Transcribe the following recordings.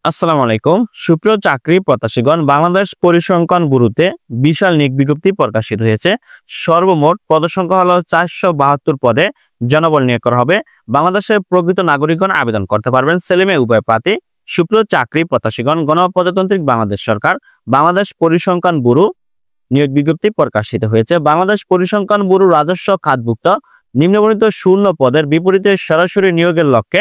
আসসালামু আলাইকুম। সুপ্রিয় চাকরি প্রত্যাশীগণ, বাংলাদেশ পরিসংখ্যান ব্যুরোতে বিশাল নিয়োগ বিজ্ঞপ্তি প্রকাশিত হয়েছে। সর্বমোট পদসংখ্যা হলো ৪৭২ পদে জনবল নিয়োগ করা হবে। বাংলাদেশের প্রকৃত নাগরিকগণ আবেদন করতে পারবেন, ছেলেমেয়ে উভয় প্রার্থী। সুপ্রিয় চাকরি প্রত্যাশীগণ, গণপ্রজাতন্ত্রী বাংলাদেশ সরকার বাংলাদেশ পরিসংখ্যান ব্যুরো নিয়োগ বিজ্ঞপ্তি প্রকাশিত হয়েছে। বাংলাদেশ পরিসংখ্যান ব্যুরো রাজস্ব খাতভুক্ত নিম্নবর্ণিত শূন্য পদের বিপরীতে সরাসরি নিয়োগের লক্ষ্যে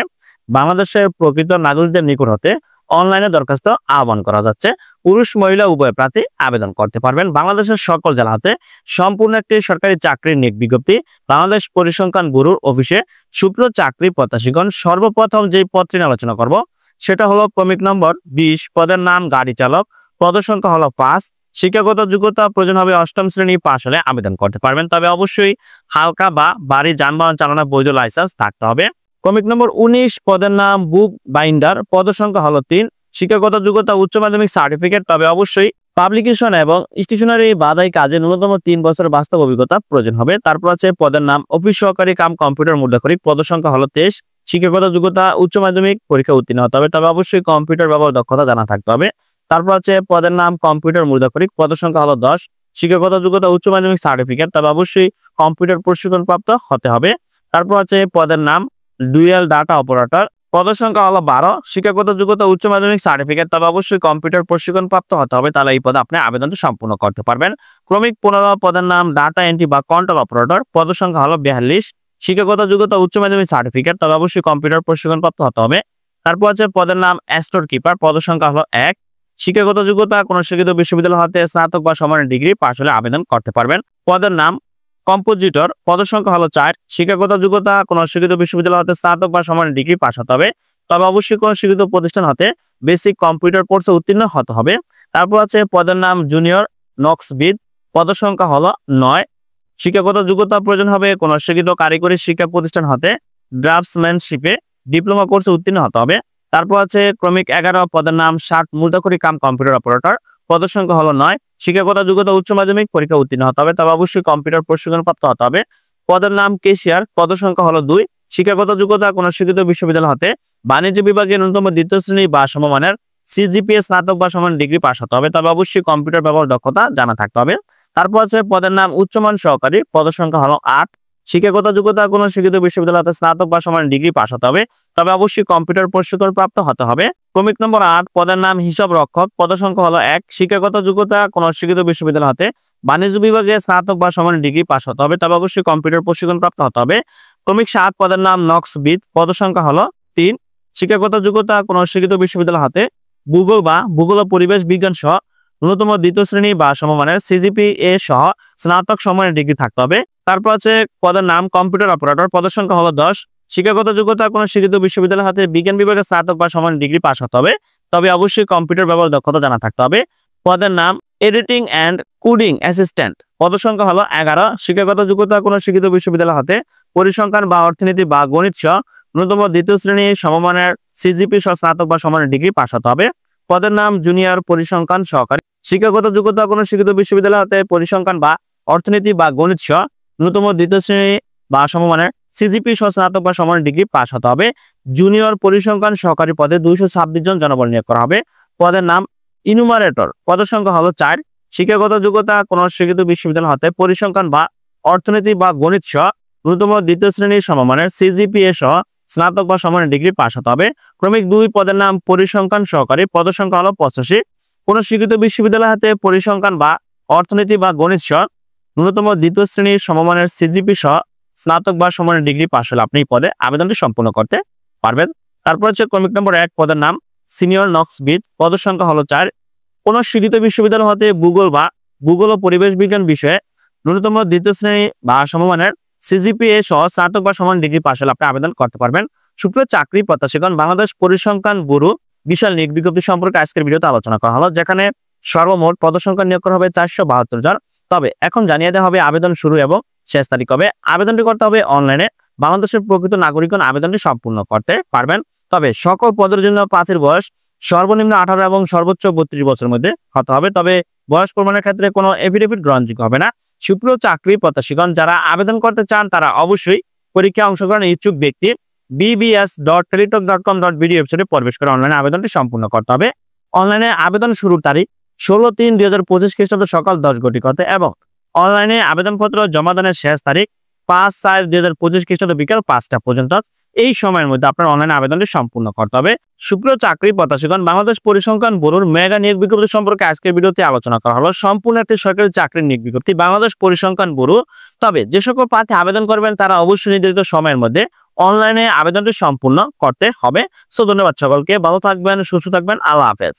বাংলাদেশের প্রকৃত নাগরিকদের নিকট হতে অনলাইনে দরখাস্ত আহ্বান করা যাচ্ছে। পুরুষ মহিলা উভয় প্রার্থী আবেদন করতে পারবেন। বাংলাদেশের সকল জেলাতে সম্পূর্ণ একটি সরকারি চাকরির নিয়োগ বিজ্ঞপ্তি বাংলাদেশ পরিসংখ্যান ব্যুরোর অফিসে। সুপ্রিয় চাকরি প্রত্যাশীগণ, সর্বপ্রথম যে পদটি নিয়ে আলোচনা করব সেটা হলো ক্রমিক নম্বর 20, পদের নাম গাড়ি চালক, পদসংখ্যা হলো 5। শিক্ষাগত যোগ্যতা প্রয়োজন হবে 8ম শ্রেণী পাশ হলে আবেদন করতে পারবেন, তবে অবশ্যই হালকা বা ভারী যানবাহন চালানোর বৈধ লাইসেন্স থাকতে হবে। ক্রমিক নম্বর 19, পদের নাম বুক বাইন্ডার, পদসংখ্যা হলো 3। শিক্ষাগত যোগ্যতা উচ্চ মাধ্যমিক সার্টিফিকেট, তবে অবশ্যই পাবলিকেশন এবং স্টেশনারি বাধাই কাজে ন্যূনতম 3 বছর বাস্তব অভিজ্ঞতা প্রয়োজন হবে। তারপর আছে পদের নাম অফিস সহকারী কাম কম্পিউটার মুদ্রাক্ষরিক, পদসংখ্যা হলো 23। শিক্ষাগত যোগ্যতা উচ্চ মাধ্যমিক পরীক্ষা উত্তীর্ণ হতে হবে, তবে অবশ্যই কম্পিউটার ব্যবহার দক্ষতা জানা থাকতে হবে। তারপর আছে পদের নাম কম্পিউটার মুদ্রাক্ষরিক, পদসংখ্যা হলো 10। শিক্ষাগত যোগ্যতা উচ্চ মাধ্যমিক সার্টিফিকেট, তবে অবশ্যই কম্পিউটার প্রশিক্ষণ প্রাপ্ত হতে হবে। তারপর আছে পদের নাম ডুয়াল ডাটা অপারেটর, পদসংখ্যা হলো 12। শিক্ষাগত যোগ্যতা উচ্চ মাধ্যমিক সার্টিফিকেট, তবে অবশ্যই কম্পিউটার প্রশিক্ষণ প্রাপ্ত হতে হবে, তাহলে এই পদে আপনি আবেদনটি সম্পূর্ণ করতে পারবেন। ক্রমিক 15, পদের নাম ডাটা এন্ট্রি বা কন্ট্রোল অপারেটর, পদসংখ্যা হলো 42। শিক্ষাগত যোগ্যতা উচ্চ মাধ্যমিক সার্টিফিকেট, তবে অবশ্যই কম্পিউটার প্রশিক্ষণ প্রাপ্ত হতে হবে। তারপর আছে পদের নাম স্টোর কিপার, পদসংখ্যা হলো 1। শিক্ষাগত যোগ্যতা কোন শিক্ষিত বিশ্ববিদ্যালয় হতে স্নাতক বা সমানের ডিগ্রি পাশ হলে আবেদন করতে পারবেন। পদের নাম কম্পোজিটর, পদসংখ্যা হলো 4। শিক্ষাগত যোগ্যতা কোন শিক্ষিত বিশ্ববিদ্যালয় হতে স্নাতক বা সমানের ডিগ্রি পাশ হতে হবে, তবে অবশ্যই কোন শিক্ষিত প্রতিষ্ঠান হতে বেসিক কম্পিউটার কোর্সে উত্তীর্ণ হতে হবে। তারপর আছে পদের নাম জুনিয়র নকশবিদ, পদসংখ্যা হলো 9। শিক্ষাগত যোগ্যতা প্রয়োজন হবে কোন শিক্ষিত কারিগরি শিক্ষা প্রতিষ্ঠান হতে ড্রাফটসম্যানশিপে ডিপ্লোমা কোর্সে উত্তীর্ণ হতে হবে। তারপর আছে ক্রমিক 11, পদের নাম 60, মুদ্রাক্ষরিক কাম কম্পিউটার অপারেটর, পদসংখ্যা হলো 9। শিক্ষাগত যোগ্যতা উচ্চ মাধ্যমিক পরীক্ষা উত্তীর্ণ হতে হবে, তবে অবশ্যই কম্পিউটার প্রশিক্ষণ প্রাপ্ত হতে হবে। পদের নাম কেশিয়ার, পদসংখ্যা হলো 2। শিক্ষাগত যোগ্যতা কোন শিক্ষিত বিশ্ববিদ্যালয় হতে বাণিজ্য বিভাগে ন্যূনতম 2য় শ্রেণী বা সমমানের সিজিপিএ স্নাতক বা সমান ডিগ্রি পাশ হতে হবে, তবে অবশ্যই কম্পিউটার ব্যবহার দক্ষতা জানা থাকতে হবে। তারপর আছে পদের নাম উচ্চমান সহকারী, পদসংখ্যা হলো 8। শিক্ষাগত যোগ্যতা কোন শিক্ষিত বিশ্ববিদ্যালয় হতে স্নাতক বা সমান ডিগ্রি পাশ হতে হবে, তবে অবশ্যই কম্পিউটার প্রশিক্ষণ প্রাপ্ত হতে হবে। ক্রমিক নম্বর 8, পদের নাম হিসাব রক্ষক, পদসংখ্যা হলো 1। শিক্ষাগত যোগ্যতা কোন শিক্ষিত বিশ্ববিদ্যালয় হতে বাণিজ্য বিভাগে স্নাতক বা সমানের ডিগ্রি পাশ হতে হবে, তবে অবশ্যই কম্পিউটার প্রশিক্ষণ প্রাপ্ত হতে হবে। ক্রমিক 7, পদের নাম নকশবিদ, পদসংখ্যা হলো 3। শিক্ষাগত যোগ্যতা কোন শিক্ষিত বিশ্ববিদ্যালয় হতে ভূগোল বা ভূগোল ও পরিবেশ বিজ্ঞান সহ ন্যূনতম 2য় শ্রেণী বা সমমানের সিজিপিএ সহ স্নাতক সমমানের ডিগ্রি থাকতে হবে। তারপর আছে পদের নাম কম্পিউটার অপারেটর, পদসংখ্যা হলো 10। শিক্ষাগত যোগ্যতা কোন শিক্ষিত বিশ্ববিদ্যালয় হতে বিজ্ঞান বিভাগে স্নাতক বা সমান ডিগ্রি পাশ হতে হবে, তবে অবশ্যই কম্পিউটার ব্যবহার দক্ষতা জানা থাকতে হবে। পদের নাম এডিটিং এন্ড কোডিং অ্যাসিস্ট্যান্ট, পদসংখ্যা হলো 11। শিক্ষাগত যোগ্যতা কোন শিক্ষিত বিশ্ববিদ্যালয় হতে পরিসংখ্যান বা অর্থনীতি বা গণিত সহ ন্যূনতম 2য় শ্রেণী সমমানের সিজিপি সহ স্নাতক বা সমানের ডিগ্রি পাশ হতে হবে। পদের নাম জুনিয়র পরিসংখ্যান সহকারী, শিক্ষাগত যোগ্যতা কোন শিক্ষিত বিশ্ববিদ্যালয় হতে পরিসংখ্যান বা অর্থনীতি বা গণিত সহ ন্যূনতম 2য় শ্রেণী বা সমমানের সিজিপি সহ স্নাতক বা সমানের ডিগ্রি পাশ হতে হবে। জুনিয়র পরিসংখ্যান সহকারী পদে 226 জন জনবল নিয়োগ করা হবে। পদের নাম ইনুমারেটর, পদসংখ্যা হলো 4। শিক্ষাগত যোগ্যতা কোন শিক্ষিত বিশ্ববিদ্যালয় হতে পরিসংখ্যান বা অর্থনীতি বা গণিত সহ ন্যূনতম 2য় শ্রেণীর সমমানের সিজিপিএ সহ স্নাতক বা সমানের ডিগ্রি পাশ হতে হবে। ক্রমিক 2, পদের নাম পরিসংখ্যান সহকারী, পদসংখ্যা হলো 85। কোন শিক্ষিত বিশ্ববিদ্যালয় হতে পরিসংখ্যান বা অর্থনীতি বা গণিত সহ ন্যূনতম 2য় শ্রেণীর সমমানের সিজিপি সহ স্নাতক বা সমানের ডিগ্রি পাশ হলে আপনি এই পদে আবেদনটি সম্পূর্ণ করতে পারবেন। তারপর হচ্ছে ক্রমিক নম্বর 1, পদের নাম সিনিয়র নকশবিদ, পদসংখ্যা হলো 4। কোন শিক্ষিত বিশ্ববিদ্যালয় হতে ভূগোল ও পরিবেশ বিজ্ঞান বিষয়ে ন্যূনতম 2য় শ্রেণী বা সমমানের সিজিপিএ সহ স্নাতক বা সমান ডিগ্রি পাশ হলে আপনি আবেদন করতে পারবেন। সুপ্রিয় চাকরি প্রত্যাশীগণ, বাংলাদেশ পরিসংখ্যান ব্যুরো বিশাল নিয়োগ বিজ্ঞপ্তি সম্পর্কে আজকের ভিডিওতে আলোচনা করা হলো, যেখানে সর্বমোট পদসংখ্যা নিয়োগ করা হবে 472 জন। তবে এখন জানিয়ে দেওয়া হবে আবেদন শুরু এবং শেষ তারিখ হবে। আবেদনটি করতে হবে অনলাইনে। বাংলাদেশের প্রকৃত নাগরিকগণ আবেদনটি সম্পূর্ণ করতে পারবেন, তবে সকল পদের জন্য প্রার্থীর বয়স সর্বনিম্ন 18 এবং সর্বোচ্চ 32 বছরের মধ্যে হতে হবে, তবে বয়স প্রমাণের ক্ষেত্রে কোনো এফিডেভিট গ্রহণযোগ্য হবে না। সুপ্রিয় চাকরি প্রত্যাশীগণ, যারা আবেদন করতে চান তারা অবশ্যই পরীক্ষায় অংশগ্রহণের ইচ্ছুক ব্যক্তি bbs.teletalk.com.bd ওয়েবসাইটে প্রবেশ করে অনলাইনে আবেদনটি সম্পূর্ণ করতে হবে। অনলাইনে আবেদন শুরুর তারিখ 16/3/2025 খ্রিস্টাব্দ সকাল 10 ঘটিকাতে এবং অনলাইনে আবেদনপত্র জমা দানের শেষ তারিখ 5/4/2025 খ্রিস্টাব্দ বিকাল 5টা পর্যন্ত। এই সময়ের মধ্যে আপনার অনলাইন আবেদনটি সম্পূর্ণ করতে হবে। সুপ্রিয় চাকরি প্রত্যাশীগণ, বাংলাদেশ পরিসংখ্যান ব্যুরোর মেগা নিয়োগ বিজ্ঞপ্তি সম্পর্কে আজকের ভিডিওতে আলোচনা করা হলো। সম্পূর্ণ একটি সরকারি চাকরির নিয়োগ বিজ্ঞপ্তি বাংলাদেশ পরিসংখ্যান ব্যুরো। তবে যে সকল প্রার্থী আবেদন করবেন তারা অবশ্যই নির্ধারিত সময়ের মধ্যে অনলাইনে আবেদনটি সম্পূর্ণ করতে হবে। সো ধন্যবাদ সকলকে, ভালো থাকবেন, সুস্থ থাকবেন, আল্লাহ হাফেজ।